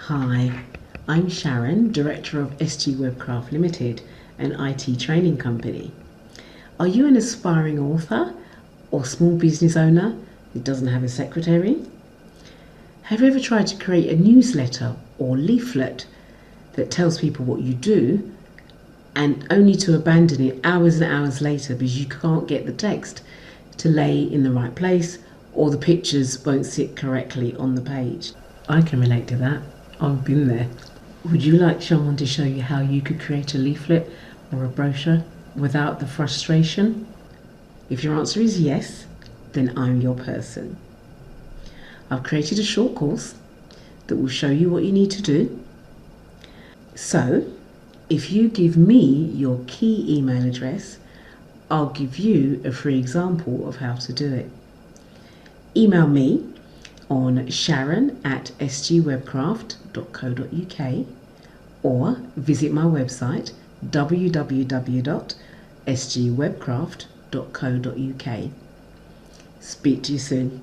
Hi, I'm Sharon, Director of SG Webcraft Limited, an IT training company. Are you an aspiring author or small business owner who doesn't have a secretary? Have you ever tried to create a newsletter or leaflet that tells people what you do and only to abandon it hours and hours later because you can't get the text to lay in the right place or the pictures won't sit correctly on the page? I can relate to that. I've been there. Would you like someone to show you how you could create a leaflet or a brochure without the frustration? If your answer is yes, then I'm your person. I've created a short course that will show you what you need to do. So, if you give me your key email address, I'll give you a free example of how to do it. Email me on sharon@sgwebcraft.co.uk or visit my website www.sgwebcraft.co.uk. Speak to you soon.